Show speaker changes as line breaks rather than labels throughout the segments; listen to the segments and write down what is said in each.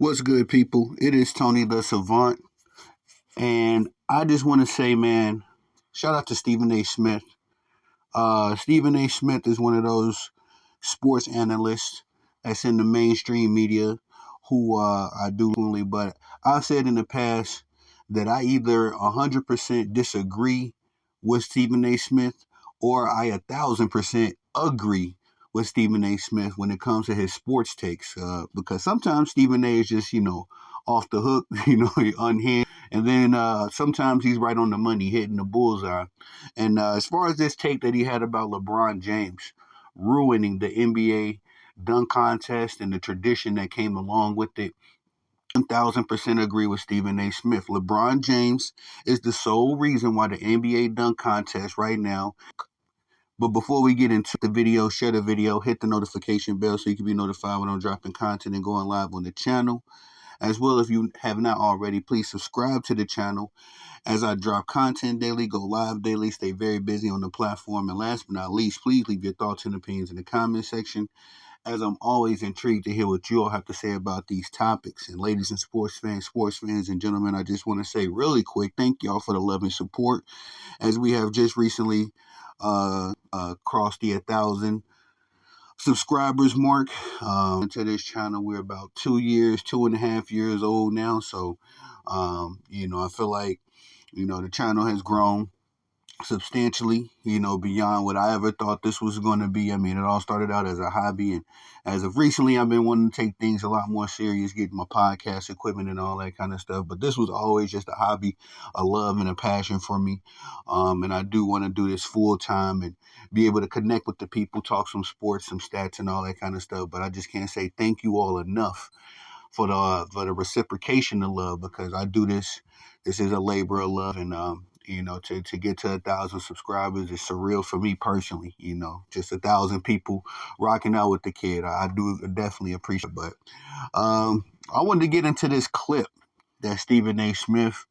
What's good, people? It is Tony the Savant, and I just want to say, man, shout out to Stephen A. Smith. Stephen A. Smith is one of those sports analysts that's in the mainstream media who I do frequently, but I've said in the past that I either 100% disagree with Stephen A. Smith or I 1,000% agree with Stephen A. Smith when it comes to his sports takes. Because sometimes Stephen A. is just, off the hook, unhinged. And then sometimes he's right on the money, hitting the bullseye. And as far as this take that he had about LeBron James ruining the NBA dunk contest and the tradition that came along with it, 1,000% agree with Stephen A. Smith. LeBron James is the sole reason why the NBA dunk contest right now. But before we get into the video, share the video, hit the notification bell so you can be notified when I'm dropping content and going live on the channel. As well, if you have not already, please subscribe to the channel as I drop content daily, go live daily, stay very busy on the platform. And last but not least, please leave your thoughts and opinions in the comment section, as I'm always intrigued to hear what you all have to say about these topics. And ladies and sports fans and gentlemen, I just want to say really quick, thank y'all for the love and support, as we have just recently crossed the 1,000 subscribers mark to this channel. We're about 2.5 years old now. So, I feel like, the channel has grown substantially, beyond what I ever thought this was going to be. I mean, it all started out as a hobby, and as of recently, I've been wanting to take things a lot more serious, getting my podcast equipment and all that kind of stuff. But this was always just a hobby, a love, and a passion for me. And I do want to do this full time and be able to connect with the people, talk some sports, some stats, and all that kind of stuff. But I just can't say thank you all enough for the reciprocation of love, because I do this. This is a labor of love, and to get to 1,000 subscribers is surreal for me personally. Just 1,000 people rocking out with the kid. I do definitely appreciate it. But I wanted to get into this clip that Stephen A. Smith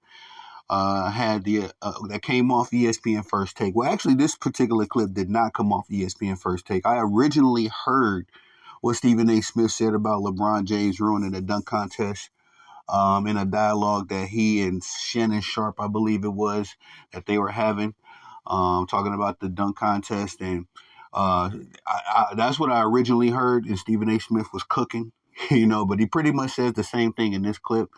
had that came off ESPN First Take. Well, actually, this particular clip did not come off ESPN First Take. I originally heard what Stephen A. Smith said about LeBron James ruining the dunk contest in a dialogue that he and Shannon Sharp, I believe it was, that they were having, talking about the dunk contest. And that's what I originally heard, and Stephen A. Smith was cooking, but he pretty much says the same thing in this clip,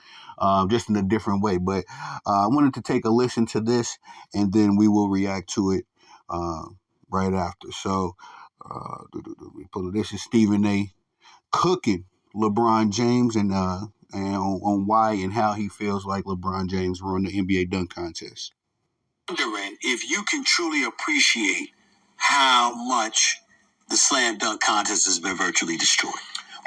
just in a different way. But I wanted to take a listen to this, and then we will react to it right after. So this is Stephen A. cooking LeBron James, and on why and how he feels like LeBron James ruined the NBA dunk contest.
Wondering if you can truly appreciate how much the slam dunk contest has been virtually destroyed.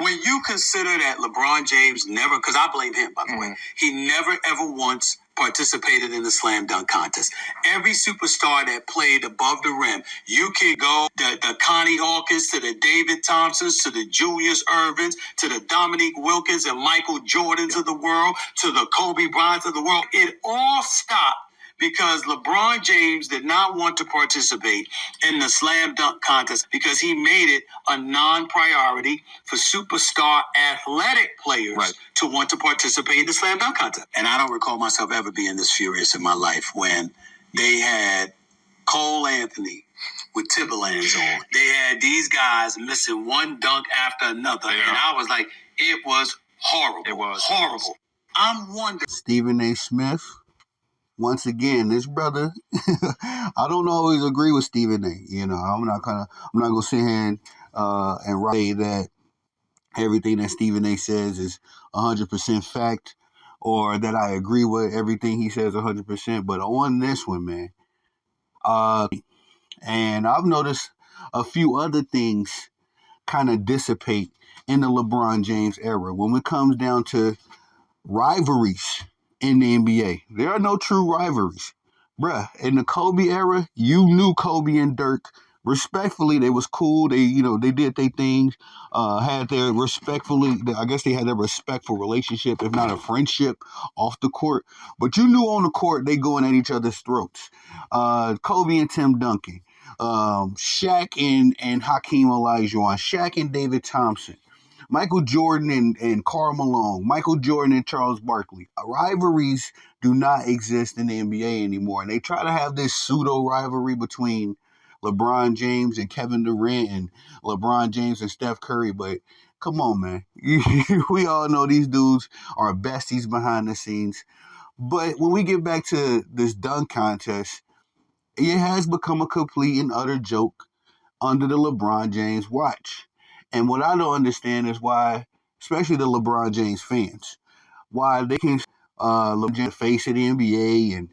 When you consider that LeBron James never, because I blame him, by the way, he never ever once participated in the slam dunk contest. Every superstar that played above the rim, you can go the Connie Hawkins to the David Thompsons to the Julius Irvins to the Dominique Wilkins and Michael Jordans of the world to the Kobe Bryants of the world. It all stopped because LeBron James did not want to participate in the slam dunk contest because he made it a non-priority for superstar athletic players to want to participate in the slam dunk contest. And I don't recall myself ever being this furious in my life when they had Cole Anthony with Timberlands on. They had these guys missing one dunk after another. Yeah. And I was like, it was horrible. It was horrible. I'm wondering.
Stephen A. Smith. Once again, this brother, I don't always agree with Stephen A. I'm not gonna sit here and say that everything that Stephen A. says is 100% fact, or that I agree with everything he says 100%. But on this one, man, and I've noticed a few other things kind of dissipate in the LeBron James era when it comes down to rivalries in the NBA. There are no true rivalries. Bruh, in the Kobe era, you knew Kobe and Dirk. Respectfully, they was cool. They did their things, had their I guess they had their respectful relationship, if not a friendship, off the court. But you knew on the court, they going at each other's throats. Kobe and Tim Duncan. Shaq and Hakeem Olajuwon. Shaq and David Thompson. Michael Jordan and Karl Malone, Michael Jordan and Charles Barkley. Rivalries do not exist in the NBA anymore. And they try to have this pseudo rivalry between LeBron James and Kevin Durant and LeBron James and Steph Curry. But come on, man. We all know these dudes are besties behind the scenes. But when we get back to this dunk contest, it has become a complete and utter joke under the LeBron James watch. And what I don't understand is why, especially the LeBron James fans, why they can LeBron James face of the NBA and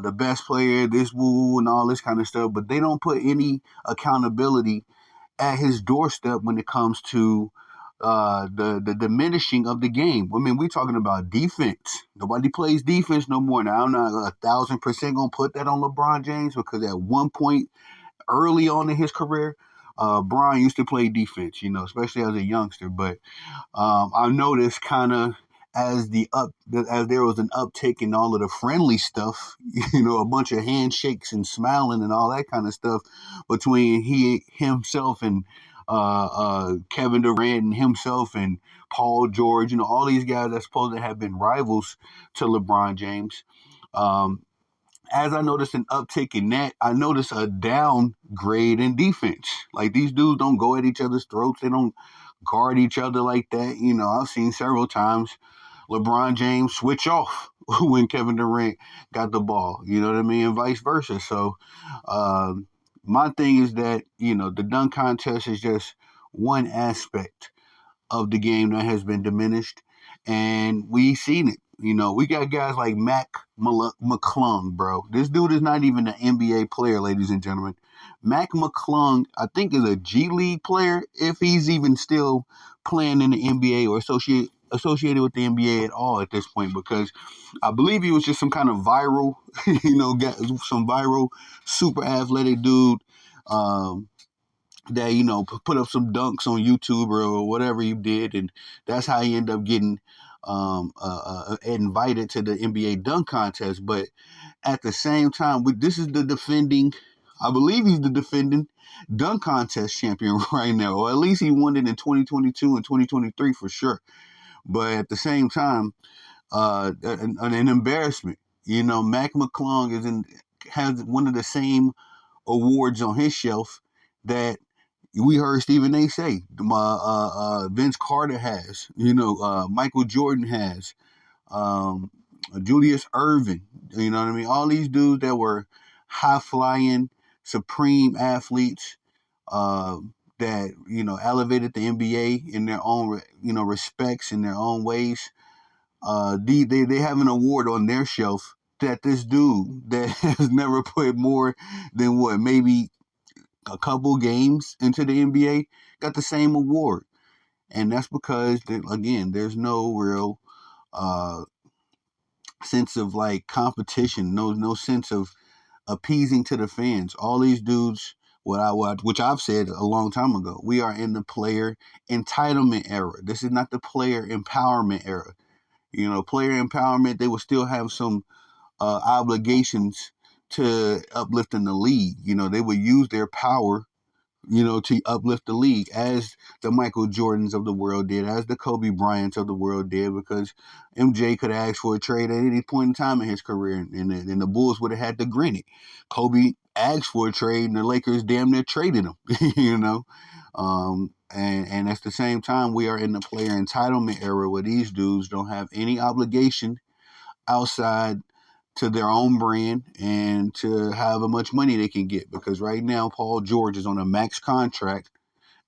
the best player, this woo and all this kind of stuff, but they don't put any accountability at his doorstep when it comes to the diminishing of the game. I mean, we're talking about defense. Nobody plays defense no more. Now, I'm not 1,000% gonna put that on LeBron James because at one point early on in his career, Brian used to play defense, especially as a youngster. But I noticed kind of as there was an uptick in all of the friendly stuff, a bunch of handshakes and smiling and all that kind of stuff between himself and Kevin Durant and himself and Paul George, all these guys that supposed to have been rivals to LeBron James. Um, as I noticed an uptick in that, I noticed a downgrade in defense. Like these dudes don't go at each other's throats. They don't guard each other like that. I've seen several times LeBron James switch off when Kevin Durant got the ball. You know what I mean? And vice versa. So my thing is that, the dunk contest is just one aspect of the game that has been diminished, and we seen it. We got guys like McClung, bro. This dude is not even an NBA player, ladies and gentlemen. Mac McClung, I think, is a G League player, if he's even still playing in the NBA or associated with the NBA at all at this point, because I believe he was just some kind of viral, some viral, super athletic dude. Um, that put up some dunks on YouTube or whatever he did, and that's how he ended up getting invited to the NBA dunk contest. But at the same time, this is the defending, I believe he's the defending dunk contest champion right now, or at least he won it in 2022 and 2023 for sure. But at the same time, an embarrassment. Mac McClung has one of the same awards on his shelf that we heard Stephen A. say. Vince Carter has, Michael Jordan has, um, Julius Irvin. You know what I mean? All these dudes that were high flying, supreme athletes uh, that elevated the NBA in their own respects in their own ways. They have an award on their shelf that this dude that has never put more than what, maybe a couple games into the NBA, got the same award. And that's because, again, there's no real uh, sense of like competition, no sense of appeasing to the fans. All these dudes, which I've said a long time ago, we are in the player entitlement era. This is not the player empowerment era. Player empowerment, they will still have some obligations to uplifting the league. They would use their power to uplift the league as the Michael Jordans of the world did, as the Kobe Bryants of the world did, because MJ could have asked for a trade at any point in time in his career, and the Bulls would have had to grant it. Kobe asked for a trade, and the Lakers damn near traded him, And at the same time, we are in the player entitlement era where these dudes don't have any obligation outside to their own brand and to how much money they can get. Because right now, Paul George is on a max contract,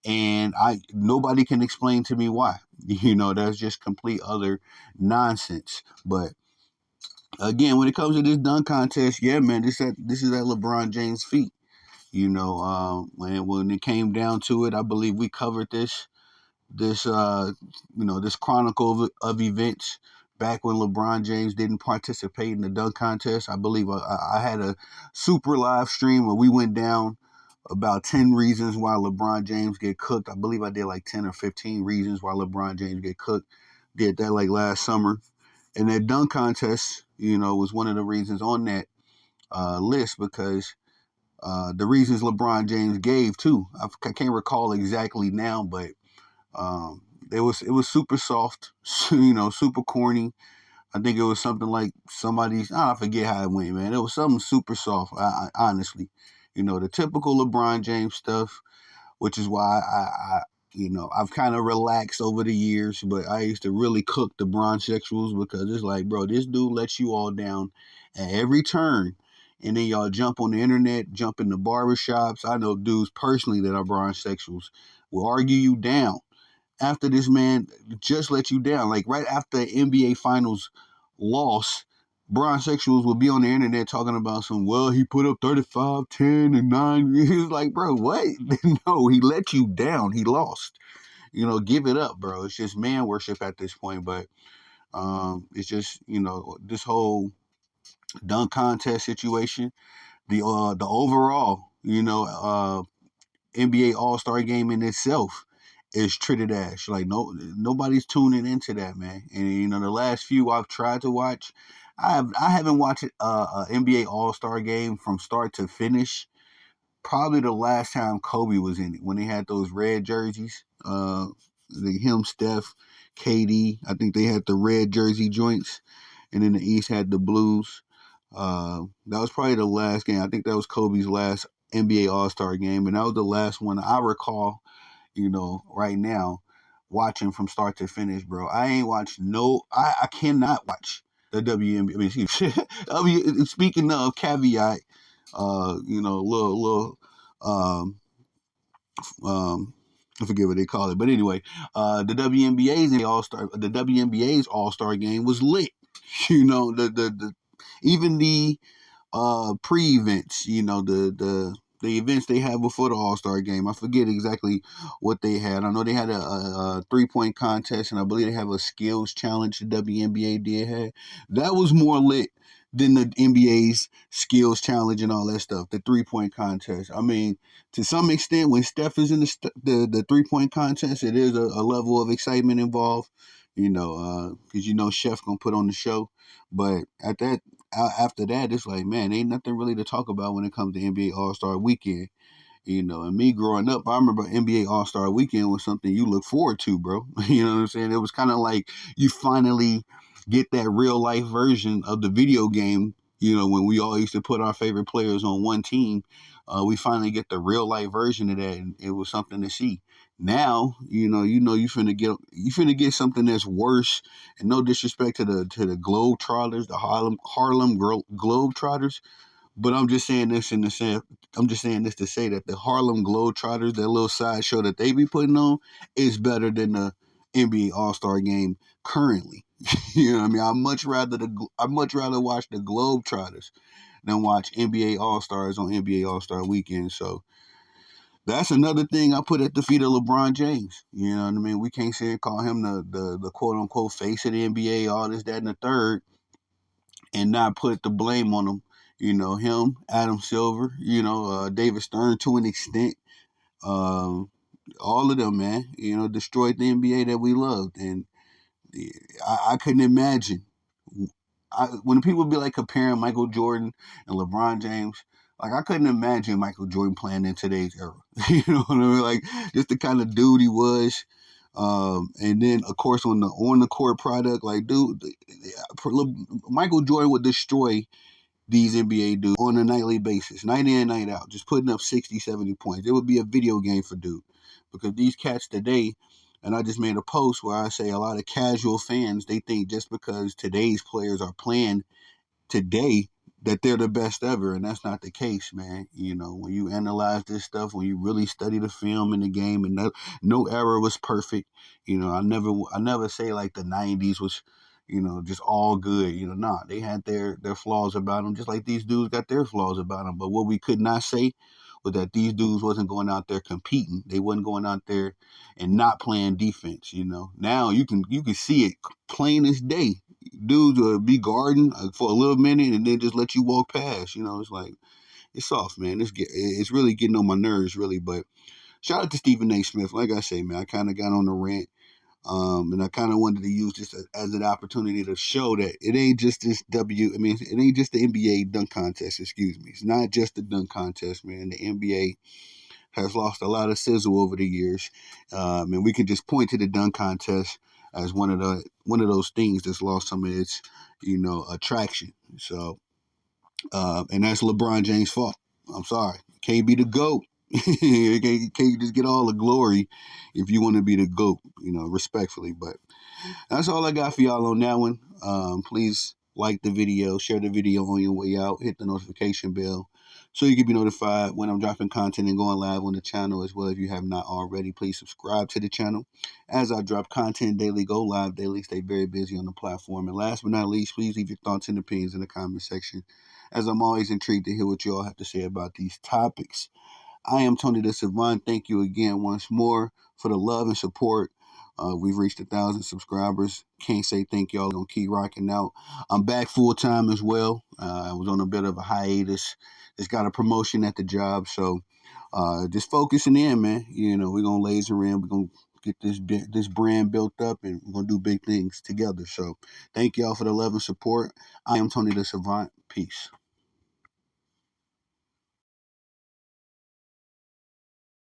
and nobody can explain to me why. That's just complete other nonsense. But again, when it comes to this dunk contest, yeah, man, this is at LeBron James' feet. When it came down to it, I believe we covered this chronicle of events back when LeBron James didn't participate in the dunk contest. I believe I had a super live stream where we went down about 10 reasons why LeBron James get cooked. I believe I did like 10 or 15 reasons why LeBron James get cooked. Did that like last summer. And that dunk contest, was one of the reasons on that list, because the reasons LeBron James gave too. I can't recall exactly now, but it was super soft, super corny. I think it was something like somebody's. I forget how it went, man. It was something super soft. Honestly, the typical LeBron James stuff, which is why I've kind of relaxed over the years. But I used to really cook the bronzexuals because it's like, bro, this dude lets you all down at every turn. And then y'all jump on the internet, jump in the barbershops. I know dudes personally that are bronzexuals will argue you down after this man just let you down. Like right after the NBA Finals loss, bronzexuals will be on the internet talking about he put up 35, 10, and 9. He was like, bro, what? No, he let you down. He lost. Give it up, bro. It's just man worship at this point. But it's just, this whole dunk contest situation, the overall, NBA All Star game in itself is treated as like nobody's tuning into that, man. And the last few I've tried to watch, I haven't watched a NBA All Star game from start to finish. Probably the last time Kobe was in it when they had those red jerseys. Him, Steph, KD. I think they had the red jersey joints, and then the East had the blues. That was probably the last game. I think that was Kobe's last NBA All Star game, and that was the last one I recall. Right now, watching from start to finish, bro. I ain't watched no. I cannot watch the WNBA. I mean, excuse me. Speaking of caveat, little um I forget what they call it, but anyway, the WNBA's All Star game was lit. The even the pre-events, the events they had before the All-Star game. I forget exactly what they had. I know they had a three-point contest, and I believe they have a skills challenge the WNBA did have. That was more lit than the NBA's skills challenge and all that stuff. The three-point contest. I mean, to some extent, when Steph is in the three-point contest, it is a level of excitement involved. Because Chef gonna put on the show, but after that, it's like, man, ain't nothing really to talk about when it comes to NBA All Star Weekend. And me growing up, I remember NBA All Star Weekend was something you look forward to, bro. You know what I'm saying? It was kind of like you finally get that real life version of the video game. When we all used to put our favorite players on one team, we finally get the real life version of that, and it was something to see. Now, you finna get something that's worse. And no disrespect to the Globetrotters, the Harlem Globetrotters, but I'm just saying this to say that the Harlem Globetrotters, that little sideshow that they be putting on, is better than the NBA All Star Game currently. You know what I mean? I much rather watch the Globetrotters than watch NBA All Stars on NBA All Star Weekend. So that's another thing I put at the feet of LeBron James. You know what I mean? We can't say and call him the quote unquote face of the NBA, all this, that, and the third, and not put the blame on him. Him, Adam Silver, David Stern to an extent. Um, all of them, man, destroyed the NBA that we loved. And I couldn't imagine. When people be like comparing Michael Jordan and LeBron James, like I couldn't imagine Michael Jordan playing in today's era. You know what I mean? Like just the kind of dude he was. And then of course on the court product, like dude, Michael Jordan would destroy these NBA dudes on a nightly basis, night in, night out, just putting up 60, 70 points. It would be a video game for dude. Because these cats today, and I just made a post where I say a lot of casual fans, they think just because today's players are playing today that they're the best ever, and that's not the case, man. When you analyze this stuff, when you really study the film in the game, and no era was perfect. I never say like the '90s was, just all good. Nah, they had their flaws about them, just like these dudes got their flaws about them. But what we could not say was that these dudes wasn't going out there competing. They wasn't going out there and not playing defense. Now you can see it plain as day. Dudes will be guarding for a little minute and then just let you walk past. It's like it's soft, man. It's really getting on my nerves, really. But shout out to Stephen A. Smith. Like I say, man, I kind of got on the rant. And I kind of wanted to use this as an opportunity to show that it ain't just this it ain't just the NBA dunk contest, excuse me. It's not just the dunk contest, man. The NBA has lost a lot of sizzle over the years, and we can just point to the dunk contest as one of those things that's lost some of its attraction. So, and that's LeBron James' fault. I'm sorry, can't be the GOAT. You can't just get all the glory if you want to be the GOAT, respectfully. But that's all I got for y'all on that one. Please like the video, share the video on your way out, hit the notification bell so you can be notified when I'm dropping content and going live on the channel as well. If you have not already, please subscribe to the channel as I drop content daily, go live daily, stay very busy on the platform. And last but not least, please leave your thoughts and opinions in the comment section as I'm always intrigued to hear what you all have to say about these topics. I am Tony the Savant. Thank you again once more for the love and support. We've reached 1,000 subscribers. Can't say thank y'all. Gonna keep rocking out. I'm back full time as well. I was on a bit of a hiatus. Just got a promotion at the job, so just focusing in, man. We're gonna laser in. We're gonna get this brand built up, and we're gonna do big things together. So thank y'all for the love and support. I am Tony the Savant. Peace.